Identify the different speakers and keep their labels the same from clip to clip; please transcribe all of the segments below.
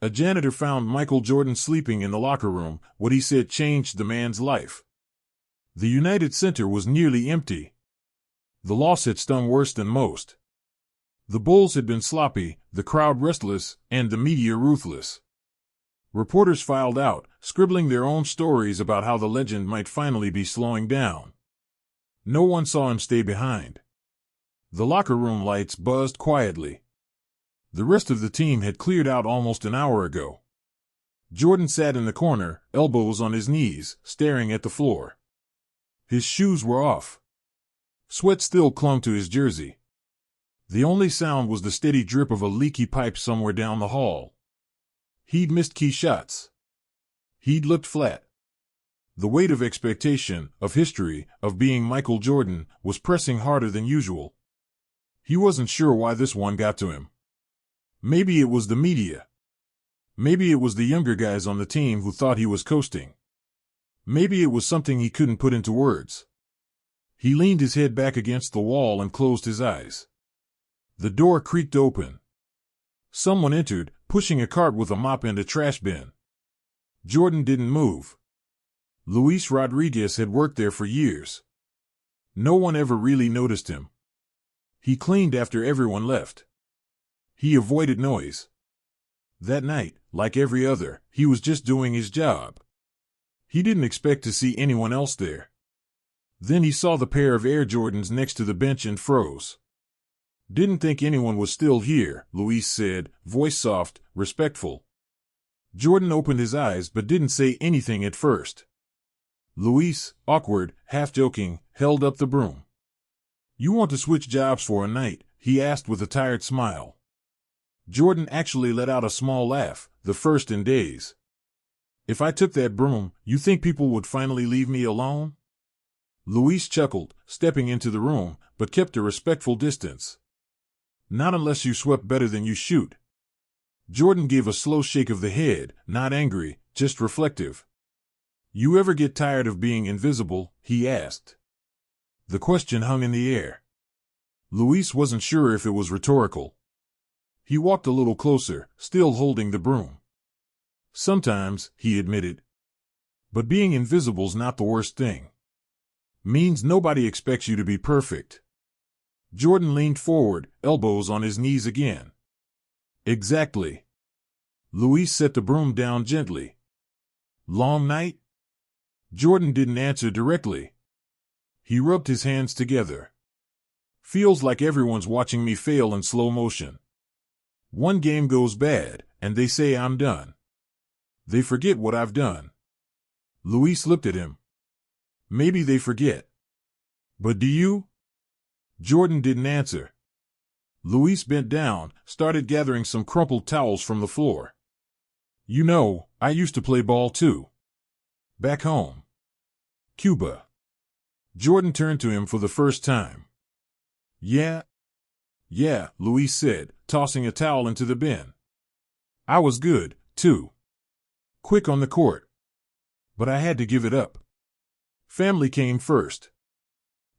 Speaker 1: A janitor found Michael Jordan sleeping in the locker room, what he said changed the man's life. The United Center was nearly empty. The loss had stung worse than most. The Bulls had been sloppy, the crowd restless, and the media ruthless. Reporters filed out, scribbling their own stories about how the legend might finally be slowing down. No one saw him stay behind. The locker room lights buzzed quietly. The rest of the team had cleared out almost an hour ago. Jordan sat in the corner, elbows on his knees, staring at the floor. His shoes were off. Sweat still clung to his jersey. The only sound was the steady drip of a leaky pipe somewhere down the hall. He'd missed key shots. He'd looked flat. The weight of expectation, of history, of being Michael Jordan, was pressing harder than usual. He wasn't sure why this one got to him. Maybe it was the media. Maybe it was the younger guys on the team who thought he was coasting. Maybe it was something he couldn't put into words. He leaned his head back against the wall and closed his eyes. The door creaked open. Someone entered, pushing a cart with a mop and a trash bin. Jordan didn't move. Luis Rodriguez had worked there for years. No one ever really noticed him. He cleaned after everyone left. He avoided noise. That night, like every other, he was just doing his job. He didn't expect to see anyone else there. Then he saw the pair of Air Jordans next to the bench and froze. "Didn't think anyone was still here," Luis said, voice soft, respectful. Jordan opened his eyes but didn't say anything at first. Luis, awkward, half-joking, held up the broom. "You want to switch jobs for a night?" he asked with a tired smile. Jordan actually let out a small laugh, the first in days. "If I took that broom, you think people would finally leave me alone?" Luis chuckled, stepping into the room, but kept a respectful distance. "Not unless you swept better than you shoot." Jordan gave a slow shake of the head, not angry, just reflective. "You ever get tired of being invisible?" he asked. The question hung in the air. Luis wasn't sure if it was rhetorical. He walked a little closer, still holding the broom. "Sometimes," he admitted. "But being invisible's not the worst thing. Means nobody expects you to be perfect." Jordan leaned forward, elbows on his knees again. "Exactly." Luis set the broom down gently. "Long night?" Jordan didn't answer directly. He rubbed his hands together. "Feels like everyone's watching me fail in slow motion. One game goes bad, and they say I'm done. They forget what I've done." Luis looked at him. "Maybe they forget. But do you?" Jordan didn't answer. Luis bent down, started gathering some crumpled towels from the floor. "You know, I used to play ball too. Back home. Cuba." Jordan turned to him for the first time. "Yeah?" "Yeah," Luis said, tossing a towel into the bin. "I was good, too. Quick on the court. But I had to give it up. Family came first.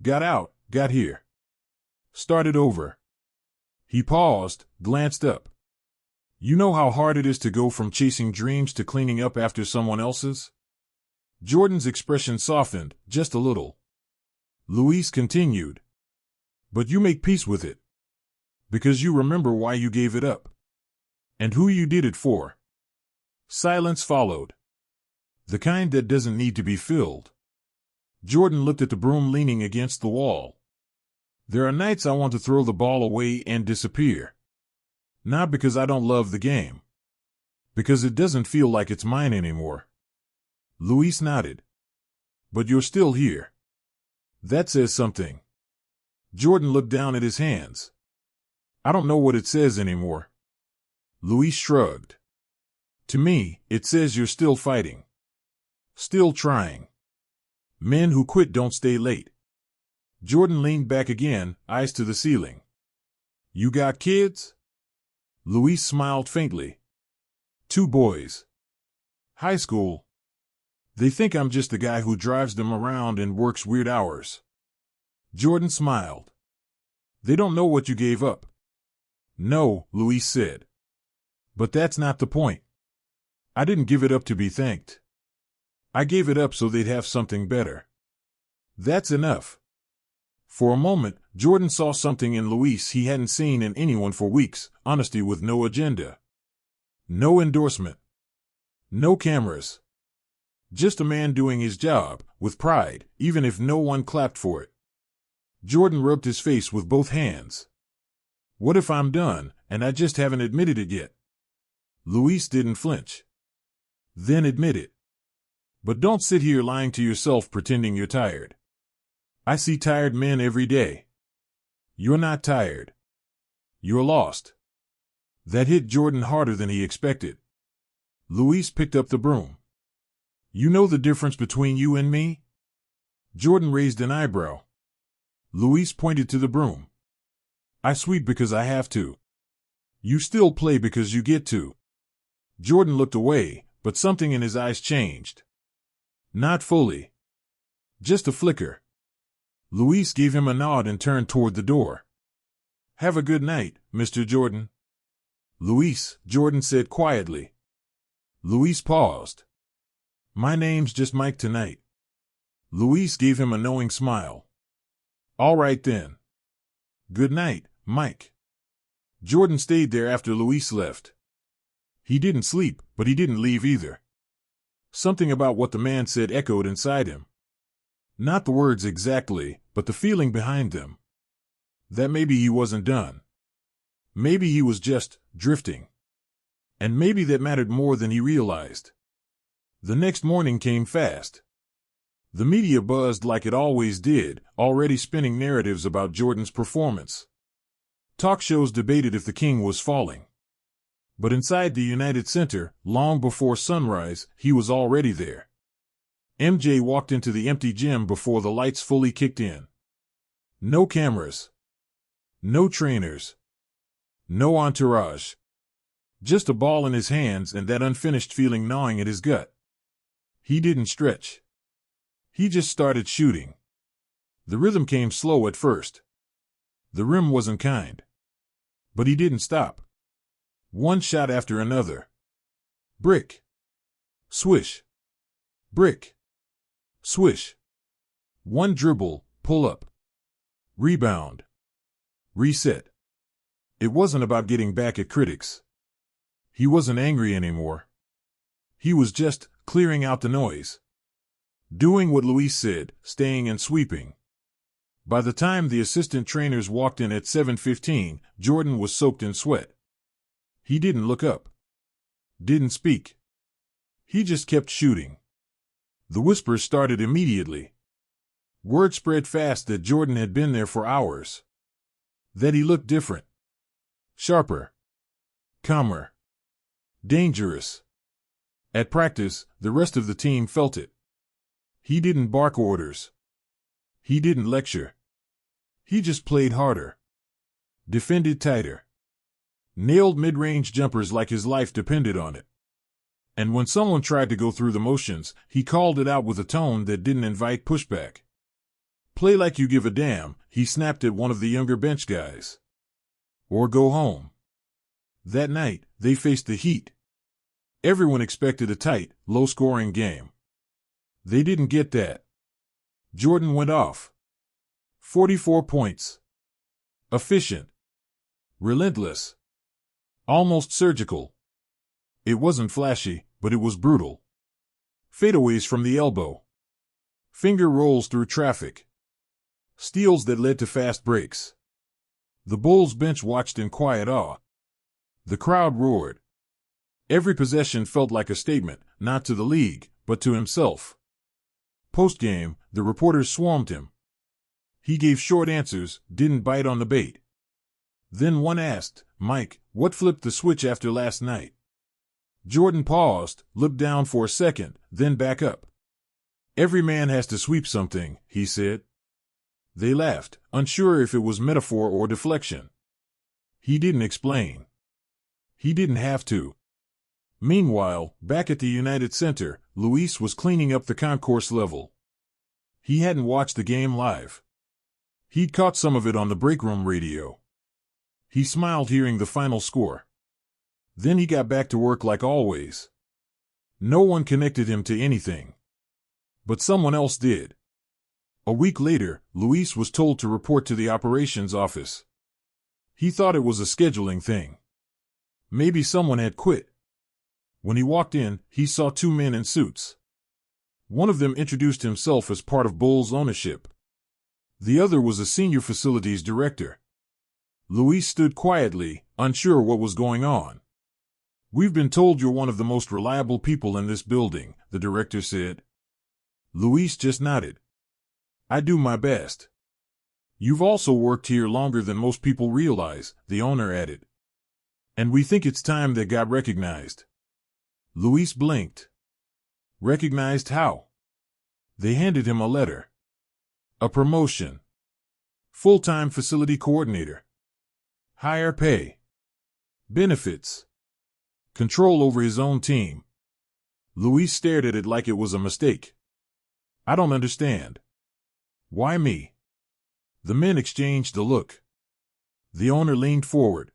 Speaker 1: Got out, got here. Started over." He paused, glanced up. "You know how hard it is to go from chasing dreams to cleaning up after someone else's?" Jordan's expression softened, just a little. Luis continued. "But you make peace with it. Because you remember why you gave it up. And who you did it for." Silence followed. The kind that doesn't need to be filled. Jordan looked at the broom leaning against the wall. "There are nights I want to throw the ball away and disappear. Not because I don't love the game. Because it doesn't feel like it's mine anymore." Luis nodded. "But you're still here. That says something." Jordan looked down at his hands. "I don't know what it says anymore." Luis shrugged. "To me, it says you're still fighting. Still trying. Men who quit don't stay late." Jordan leaned back again, eyes to the ceiling. "You got kids?" Luis smiled faintly. "2 boys. High school. They think I'm just the guy who drives them around and works weird hours." Jordan smiled. "They don't know what you gave up." "No," Luis said. "But that's not the point. I didn't give it up to be thanked. I gave it up so they'd have something better. That's enough. For a moment, Jordan saw something in Luis he hadn't seen in anyone for weeks: honesty with no agenda. No endorsement. No cameras. Just a man doing his job, with pride, even if no one clapped for it. Jordan rubbed his face with both hands. What if I'm done, and I just haven't admitted it yet? Luis didn't flinch. Then admit it. But don't sit here lying to yourself pretending you're tired. I see tired men every day. You're not tired. You're lost. That hit Jordan harder than he expected. Luis picked up the broom. You know the difference between you and me? Jordan raised an eyebrow. Luis pointed to the broom. I sweep because I have to. You still play because you get to. Jordan looked away, but something in his eyes changed. Not fully. Just a flicker. Luis gave him a nod and turned toward the door. Have a good night, Mr. Jordan. Luis, Jordan said quietly. Luis paused. My name's just Mike tonight. Luis gave him a knowing smile. All right then. Good night, Mike. Jordan stayed there after Luis left. He didn't sleep, but he didn't leave either. Something about what the man said echoed inside him. Not the words exactly, but the feeling behind them. That maybe he wasn't done. Maybe he was just drifting. And maybe that mattered more than he realized. The next morning came fast. The media buzzed like it always did, already spinning narratives about Jordan's performance. Talk shows debated if the king was falling. But inside the United Center, long before sunrise, he was already there. MJ walked into the empty gym before the lights fully kicked in. No cameras. No trainers. No entourage. Just a ball in his hands and that unfinished feeling gnawing at his gut. He didn't stretch. He just started shooting. The rhythm came slow at first. The rim wasn't kind. But he didn't stop. One shot after another. Brick. Swish. Brick. Swish. One dribble, pull up. Rebound. Reset. It wasn't about getting back at critics. He wasn't angry anymore. He was just clearing out the noise. Doing what Luis said, staying and sweeping. By the time the assistant trainers walked in at 7:15, Jordan was soaked in sweat. He didn't look up. Didn't speak. He just kept shooting. The whispers started immediately. Word spread fast that Jordan had been there for hours. That he looked different. Sharper. Calmer. Dangerous. At practice, the rest of the team felt it. He didn't bark orders. He didn't lecture. He just played harder. Defended tighter. Nailed mid-range jumpers like his life depended on it. And when someone tried to go through the motions, he called it out with a tone that didn't invite pushback. Play like you give a damn, he snapped at one of the younger bench guys. Or go home. That night, they faced the Heat. Everyone expected a tight, low-scoring game. They didn't get that. Jordan went off. 44 points. Efficient. Relentless. Almost surgical. It wasn't flashy, but it was brutal. Fadeaways from the elbow. Finger rolls through traffic. Steals that led to fast breaks. The Bulls bench watched in quiet awe. The crowd roared. Every possession felt like a statement, not to the league, but to himself. Post-game, the reporters swarmed him. He gave short answers, didn't bite on the bait. Then one asked, Mike, what flipped the switch after last night? Jordan paused, looked down for a second, then back up. Every man has to sweep something, he said. They laughed, unsure if it was metaphor or deflection. He didn't explain. He didn't have to. Meanwhile, back at the United Center, Luis was cleaning up the concourse level. He hadn't watched the game live. He'd caught some of it on the break room radio. He smiled hearing the final score. Then he got back to work like always. No one connected him to anything. But someone else did. A week later, Luis was told to report to the operations office. He thought it was a scheduling thing. Maybe someone had quit. When he walked in, he saw two men in suits. One of them introduced himself as part of Bull's ownership. The other was a senior facilities director. Luis stood quietly, unsure what was going on. "We've been told you're one of the most reliable people in this building," the director said. Luis just nodded. "I do my best." "You've also worked here longer than most people realize," the owner added. "And we think it's time that got recognized." Luis blinked. "Recognized how?" They handed him a letter. A promotion. Full-time facility coordinator. Higher pay. Benefits. Control over his own team. Luis stared at it like it was a mistake. "I don't understand." "Why me?" The men exchanged a look. The owner leaned forward.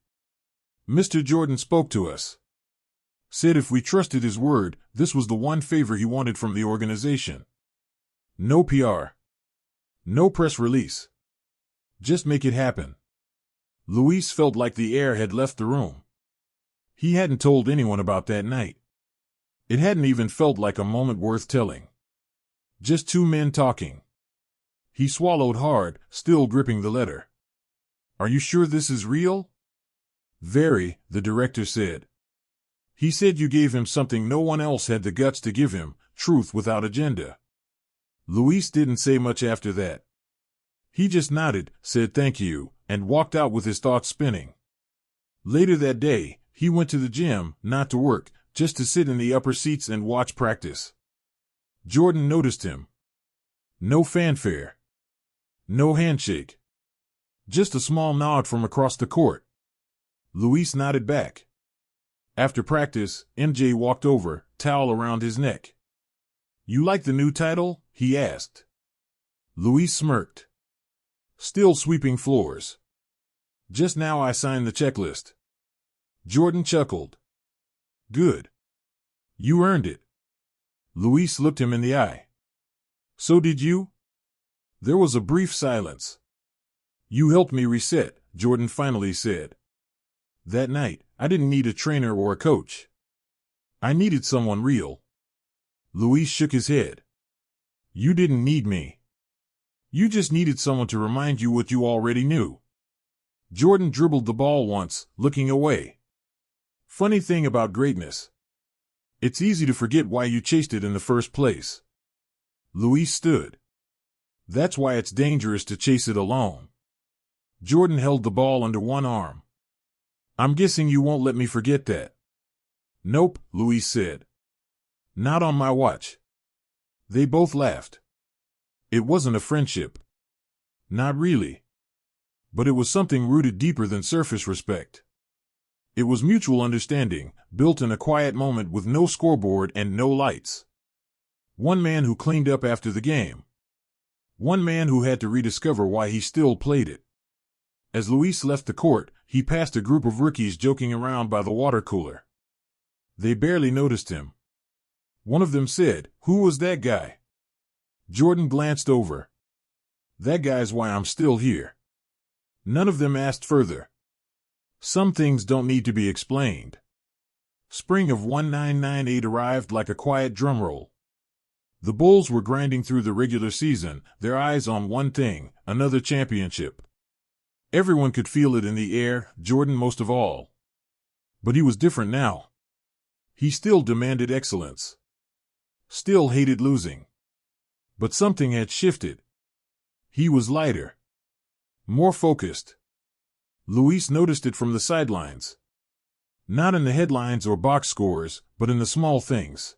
Speaker 1: "Mr. Jordan spoke to us. Said if we trusted his word, this was the one favor he wanted from the organization. No PR. No press release. Just make it happen." Luis felt like the air had left the room. He hadn't told anyone about that night. It hadn't even felt like a moment worth telling. Just two men talking. He swallowed hard, still gripping the letter. "Are you sure this is real?" "Very," the director said. "He said you gave him something no one else had the guts to give him, truth without agenda." Luis didn't say much after that. He just nodded, said thank you, and walked out with his thoughts spinning. Later that day, he went to the gym, not to work, just to sit in the upper seats and watch practice. Jordan noticed him. No fanfare. No handshake. Just a small nod from across the court. Luis nodded back. After practice, MJ walked over, towel around his neck. "You like the new title?" he asked. Luis smirked. "Still sweeping floors. Just now I signed the checklist." Jordan chuckled. "Good. You earned it." Luis looked him in the eye. "So did you?" There was a brief silence. "You helped me reset," Jordan finally said. "That night, I didn't need a trainer or a coach. I needed someone real." Luis shook his head. "You didn't need me. You just needed someone to remind you what you already knew." Jordan dribbled the ball once, looking away. Funny thing about greatness. It's easy to forget why you chased it in the first place. Luis stood. That's why it's dangerous to chase it alone. Jordan held the ball under one arm. "I'm guessing you won't let me forget that." "Nope," Luis said. "Not on my watch." They both laughed. It wasn't a friendship. Not really. But it was something rooted deeper than surface respect. It was mutual understanding, built in a quiet moment with no scoreboard and no lights. One man who cleaned up after the game. One man who had to rediscover why he still played it. As Luis left the court, he passed a group of rookies joking around by the water cooler. They barely noticed him. One of them said, "Who was that guy?" Jordan glanced over. "That guy's why I'm still here." None of them asked further. Some things don't need to be explained. Spring of 1998 arrived like a quiet drumroll. The Bulls were grinding through the regular season, their eyes on one thing, another championship. Everyone could feel it in the air, Jordan most of all. But he was different now. He still demanded excellence. Still hated losing. But something had shifted. He was lighter. More focused. Luis noticed it from the sidelines. Not in the headlines or box scores, but in the small things.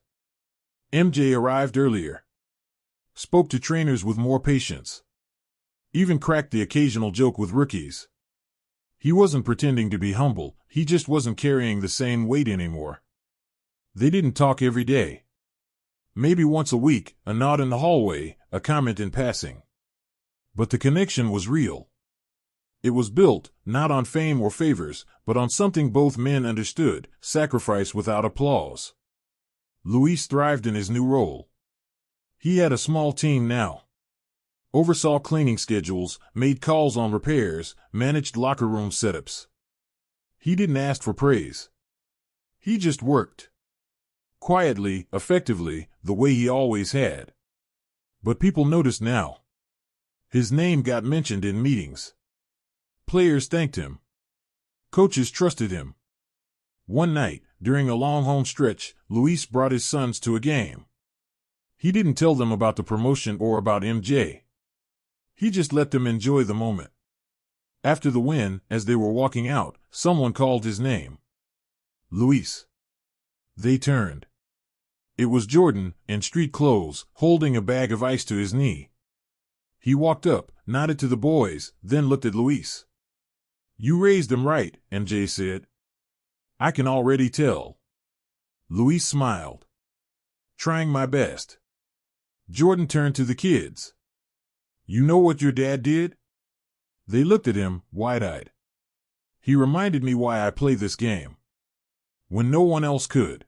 Speaker 1: MJ arrived earlier. Spoke to trainers with more patience. Even cracked the occasional joke with rookies. He wasn't pretending to be humble, he just wasn't carrying the same weight anymore. They didn't talk every day. Maybe once a week, a nod in the hallway, a comment in passing. But the connection was real. It was built, not on fame or favors, but on something both men understood, sacrifice without applause. Luis thrived in his new role. He had a small team now. Oversaw cleaning schedules, made calls on repairs, managed locker room setups. He didn't ask for praise. He just worked. Quietly, effectively, the way he always had. But people noticed now. His name got mentioned in meetings. Players thanked him. Coaches trusted him. One night, during a long home stretch, Luis brought his sons to a game. He didn't tell them about the promotion or about MJ. He just let them enjoy the moment. After the win, as they were walking out, someone called his name. Luis. They turned. It was Jordan, in street clothes, holding a bag of ice to his knee. He walked up, nodded to the boys, then looked at Luis. "You raised them right," MJ said. "I can already tell." Luis smiled. "Trying my best." Jordan turned to the kids. "You know what your dad did?" They looked at him, wide-eyed. "He reminded me why I play this game. When no one else could."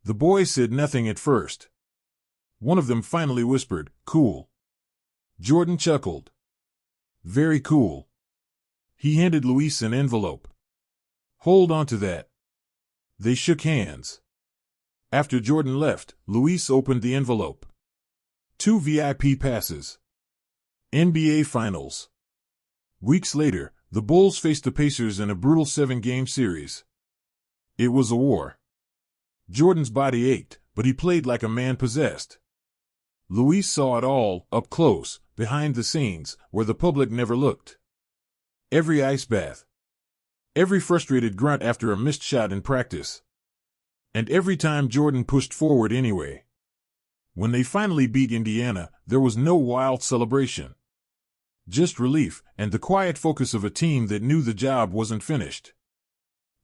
Speaker 1: The boys said nothing at first. One of them finally whispered, "Cool." Jordan chuckled. "Very cool." He handed Luis an envelope. "Hold on to that." They shook hands. After Jordan left, Luis opened the envelope. 2 VIP passes. NBA Finals. Weeks later, the Bulls faced the Pacers in a brutal 7-game series. It was a war. Jordan's body ached, but he played like a man possessed. Luis saw it all, up close, behind the scenes, where the public never looked. Every ice bath. Every frustrated grunt after a missed shot in practice. And every time Jordan pushed forward anyway. When they finally beat Indiana, there was no wild celebration. Just relief and the quiet focus of a team that knew the job wasn't finished.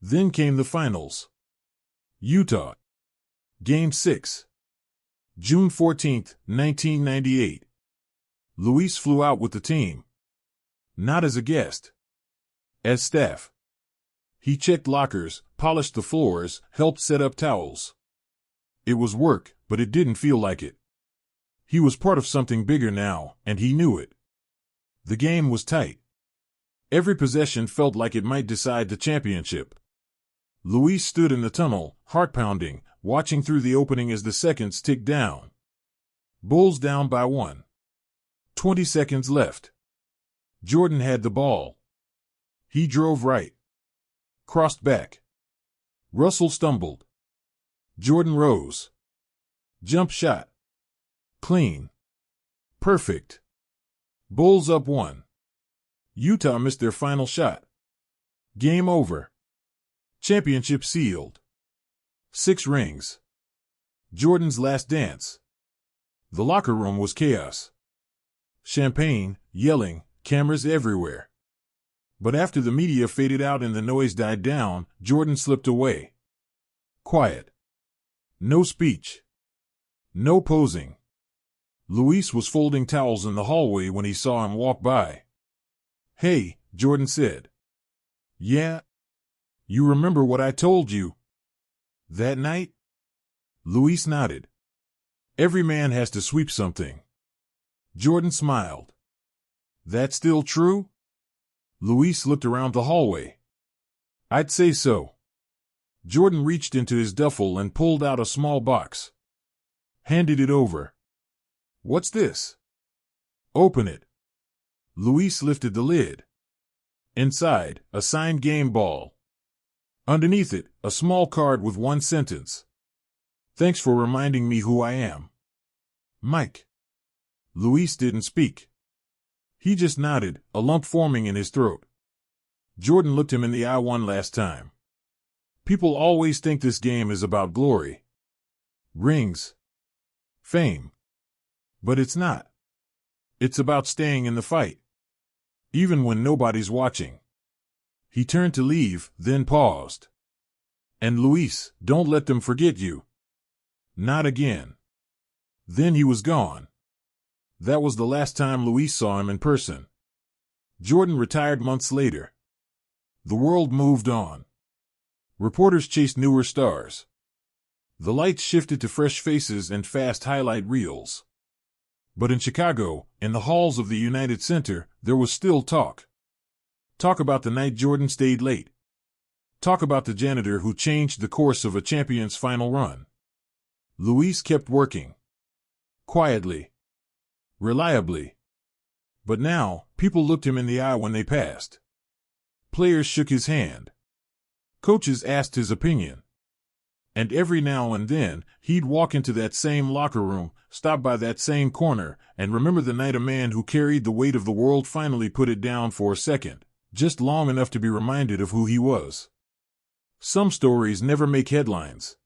Speaker 1: Then came the finals. Utah. Game 6. June 14, 1998. Luis flew out with the team. Not as a guest. As staff. He checked lockers, polished the floors, helped set up towels. It was work, but it didn't feel like it. He was part of something bigger now, and he knew it. The game was tight. Every possession felt like it might decide the championship. Luis stood in the tunnel, heart pounding, watching through the opening as the seconds ticked down. Bulls down by 1. 20 seconds left. Jordan had the ball. He drove right. Crossed back. Russell stumbled. Jordan rose. Jump shot. Clean. Perfect. Bulls up 1. Utah missed their final shot. Game over. Championship sealed. 6 rings. Jordan's last dance. The locker room was chaos. Champagne, yelling, cameras everywhere. But after the media faded out and the noise died down, Jordan slipped away. Quiet. No speech. No posing. Luis was folding towels in the hallway when he saw him walk by. "Hey," Jordan said. "Yeah? You remember what I told you?" "That night?" Luis nodded. "Every man has to sweep something." Jordan smiled. "That still true?" Luis looked around the hallway. "I'd say so." Jordan reached into his duffel and pulled out a small box. Handed it over. "What's this?" "Open it." Luis lifted the lid. Inside, a signed game ball. Underneath it, a small card with one sentence. "Thanks for reminding me who I am. Mike." Luis didn't speak. He just nodded, a lump forming in his throat. Jordan looked him in the eye one last time. People always think this game is about glory. Rings. Fame. But it's not. It's about staying in the fight. Even when nobody's watching. He turned to leave, then paused. "And Luis, don't let them forget you." "Not again." Then he was gone. That was the last time Luis saw him in person. Jordan retired months later. The world moved on. Reporters chased newer stars. The lights shifted to fresh faces and fast highlight reels. But in Chicago, in the halls of the United Center, there was still talk. Talk about the night Jordan stayed late. Talk about the janitor who changed the course of a champion's final run. Luis kept working. Quietly. Reliably. But now, people looked him in the eye when they passed. Players shook his hand. Coaches asked his opinion. And every now and then, he'd walk into that same locker room, stop by that same corner, and remember the night a man who carried the weight of the world finally put it down for a second, just long enough to be reminded of who he was. Some stories never make headlines.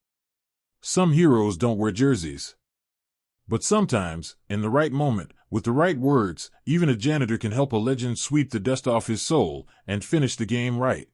Speaker 1: Some heroes don't wear jerseys. But sometimes, in the right moment, with the right words, even a janitor can help a legend sweep the dust off his soul and finish the game right.